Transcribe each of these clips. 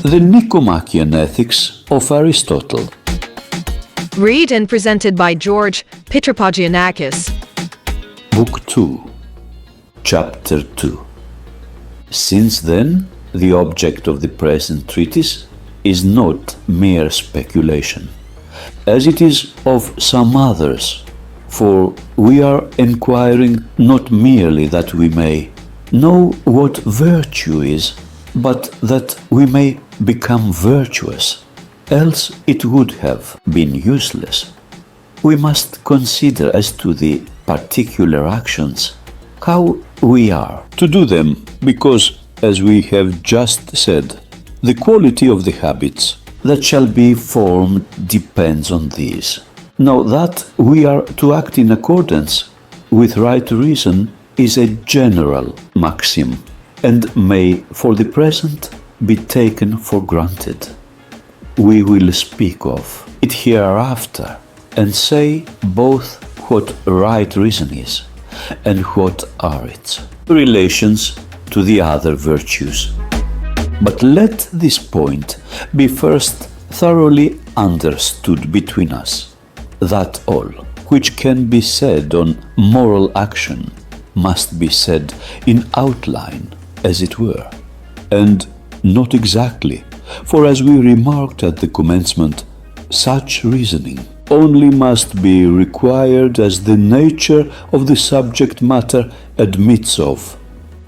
The Nicomachean Ethics of Aristotle. Read and presented by George Pitropogiannakis. Book 2, Chapter 2. Since then, the object of the present treatise is not mere speculation, as it is of some others, for we are enquiring not merely that we may know what virtue is, but that we may become virtuous, else it would have been useless. We must consider as to the particular actions how we are to do them, because, as we have just said, the quality of the habits that shall be formed depends on these. Now, that we are to act in accordance with right reason is a general maxim, and may for the present be taken for granted. We will speak of it hereafter and say both what right reason is and what are its relations to the other virtues. But let this point be first thoroughly understood between us, that all which can be said on moral action must be said in outline, as it were, and not exactly, for as we remarked at the commencement, such reasoning only must be required as the nature of the subject matter admits of,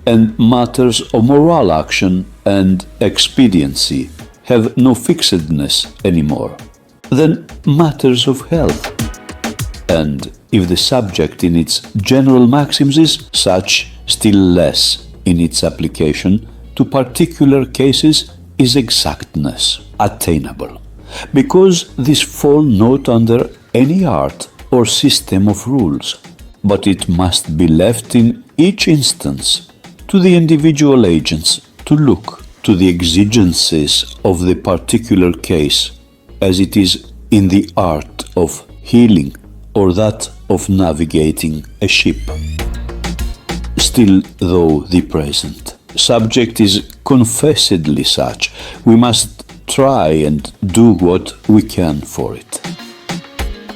and matters of moral action and expediency have no fixedness any more than matters of health. And if the subject in its general maxims is such, still less in its application to particular cases is exactness attainable, because these fall not under any art or system of rules, but it must be left in each instance to the individual agents to look to the exigencies of the particular case, as it is in the art of healing or that of navigating a ship. Still, though the present subject is confessedly such, we must try and do what we can for it.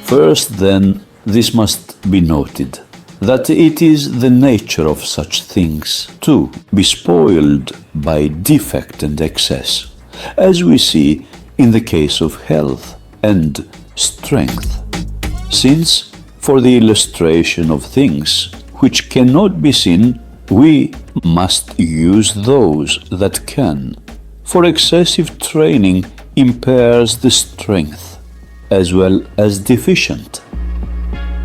First, then, this must be noted, that it is the nature of such things to be spoiled by defect and excess, as we see in the case of health and strength. Since, for the illustration of things which cannot be seen, we must use those that can, for excessive training impairs the strength as well as deficient.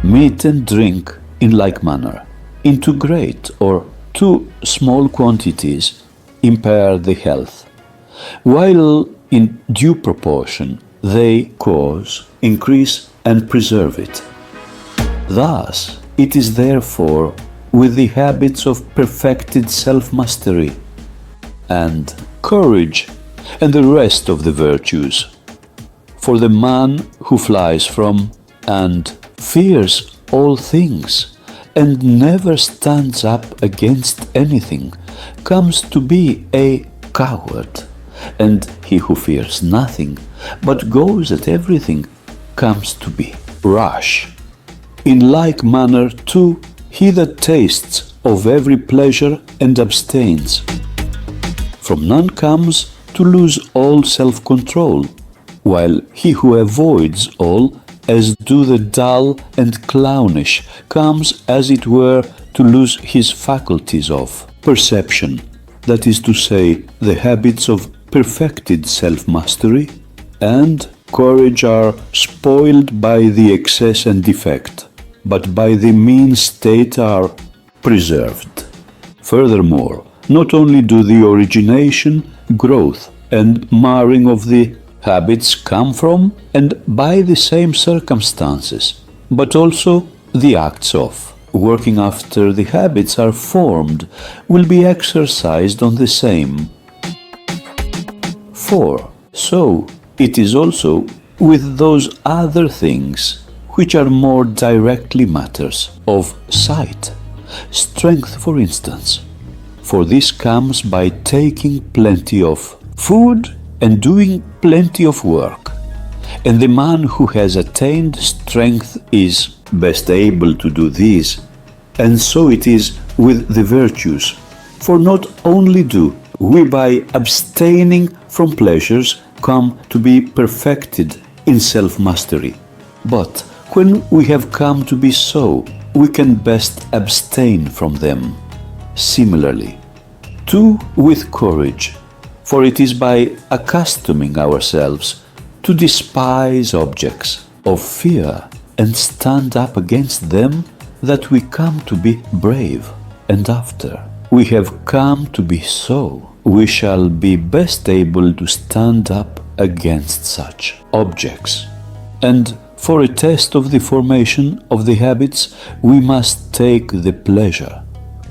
Meat and drink, in like manner, in too great or too small quantities, impair the health, while in due proportion they cause, increase, and preserve it. Thus, it is therefore with the habits of perfected self-mastery and courage and the rest of the virtues. For the man who flies from and fears all things and never stands up against anything comes to be a coward, and he who fears nothing but goes at everything comes to be rash. In like manner, too, he that tastes of every pleasure and abstains from none comes to lose all self-control, while he who avoids all, as do the dull and clownish, comes, as it were, to lose his faculties of perception, that is to say, the habits of perfected self-mastery, and courage are spoiled by the excess and defect, but by the mean state are preserved. Furthermore, not only do the origination, growth, and marring of the habits come from and by the same circumstances, but also the acts of working after the habits are formed will be exercised on the same. For so it is also with those other things which are more directly matters of sight, strength for instance, for this comes by taking plenty of food and doing plenty of work. And the man who has attained strength is best able to do this. And so it is with the virtues. For not only do we by abstaining from pleasures come to be perfected in self-mastery, but when we have come to be so, we can best abstain from them. Similarly, too with courage, for it is by accustoming ourselves to despise objects of fear and stand up against them that we come to be brave, and after we have come to be so, we shall be best able to stand up against such objects. And for a test of the formation of the habits, we must take the pleasure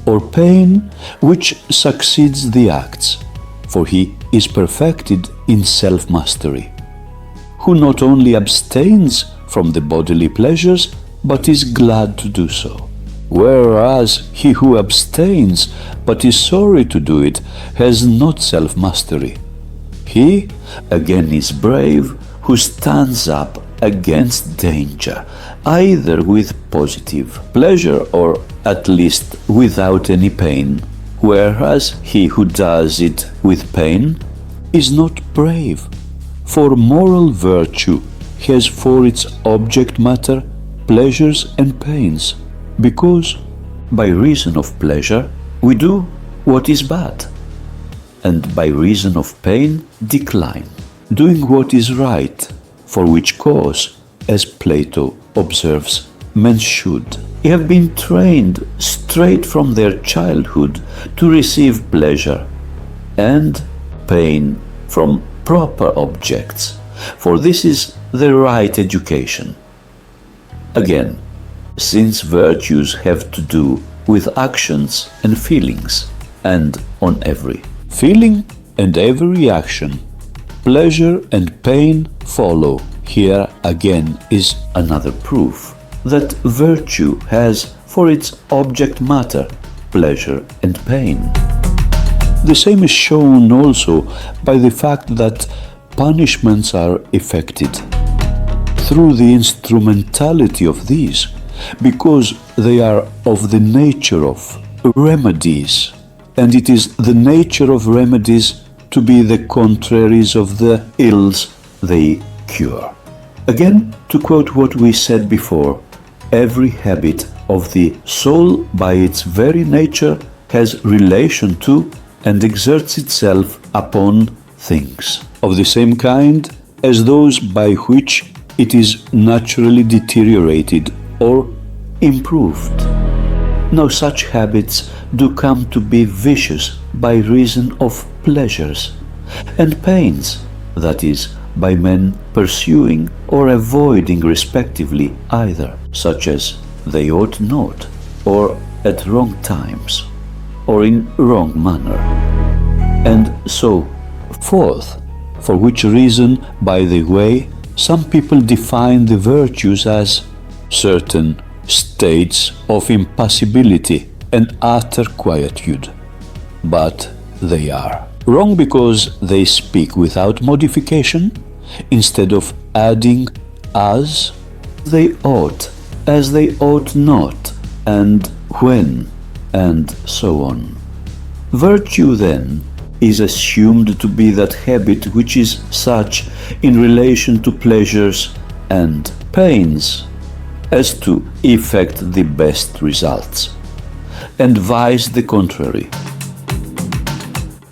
or pain which succeeds the acts, for he is perfected in self-mastery, who not only abstains from the bodily pleasures, but is glad to do so. Whereas he who abstains, but is sorry to do it, has not self-mastery. He, again, is brave, who stands up against danger, either with positive pleasure or at least without any pain, whereas he who does it with pain is not brave, for moral virtue has for its object matter pleasures and pains, because by reason of pleasure we do what is bad, and by reason of pain decline, doing what is right, for which cause, as Plato observes, men should have been trained straight from their childhood to receive pleasure and pain from proper objects, for this is the right education. Again, since virtues have to do with actions and feelings, and on every feeling and every action, pleasure and pain follow. Here again is another proof that virtue has for its object matter pleasure and pain. The same is shown also by the fact that punishments are effected through the instrumentality of these, because they are of the nature of remedies, and it is the nature of remedies to be the contraries of the ills they cure. Again, to quote what we said before, every habit of the soul by its very nature has relation to and exerts itself upon things of the same kind as those by which it is naturally deteriorated or improved. Now such habits do come to be vicious by reason of pleasures and pains, that is, by men pursuing or avoiding respectively either, such as they ought not, or at wrong times, or in wrong manner. And so forth, for which reason, by the way, some people define the virtues as certain states of impassibility and utter quietude. But they are wrong, because they speak without modification, instead of adding as they ought, as they ought not, and when, and so on. Virtue, then, is assumed to be that habit which is such in relation to pleasures and pains as to effect the best results, and vice the contrary.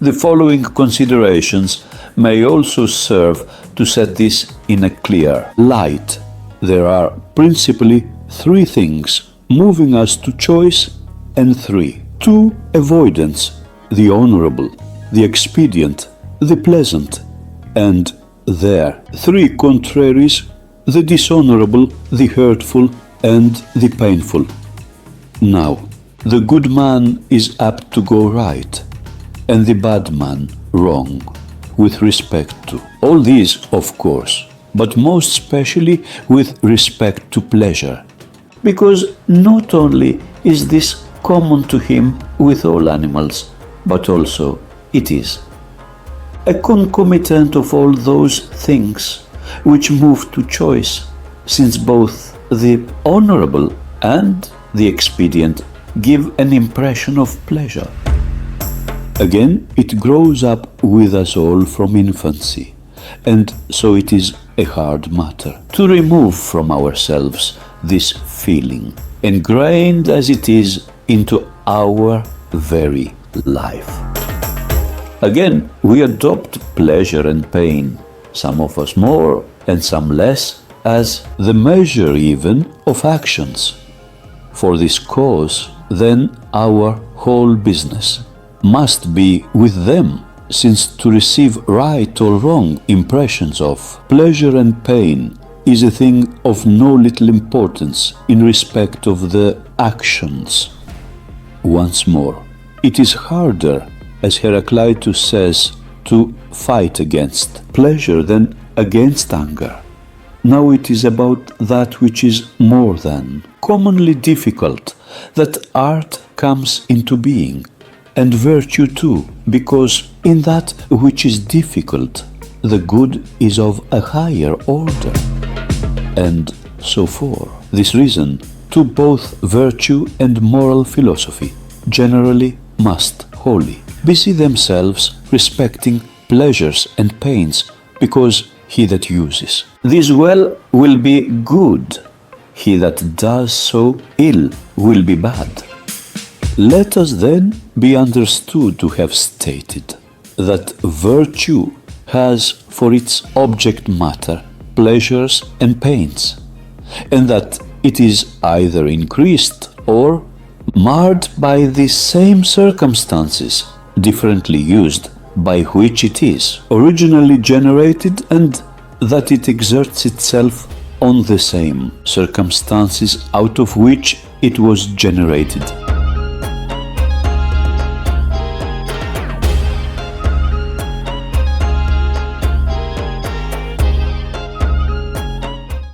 The following considerations may also serve to set this in a clear light. There are principally three things moving us to choice, and three: two, avoidance, the honorable, the expedient, the pleasant, and there three contraries, the dishonorable, the hurtful, and the painful. Now, the good man is apt to go right, and the bad man wrong, with respect to all these, of course, but most specially with respect to pleasure, because not only is this common to him with all animals, but also it is a concomitant of all those things which move to choice, since both the honorable and the expedient give an impression of pleasure. Again, it grows up with us all from infancy, and so it is a hard matter to remove from ourselves this feeling, ingrained as it is into our very life. Again, we adopt pleasure and pain, some of us more and some less, as the measure even of actions. For this cause, then, our whole business must be with them, since to receive right or wrong impressions of pleasure and pain is a thing of no little importance in respect of the actions. Once more, it is harder, as Heraclitus says, to fight against pleasure than against anger. Now it is about that which is more than, commonly difficult, that art comes into being, and virtue too, because in that which is difficult, the good is of a higher order. And so for this reason, too, both virtue and moral philosophy generally must wholly busy themselves respecting pleasures and pains, because he that uses this well will be good, he that does so ill will be bad. Let us then be understood to have stated that virtue has for its object matter pleasures and pains, and that it is either increased or marred by the same circumstances, differently used, by which it is originally generated, and that it exerts itself on the same circumstances out of which it was generated.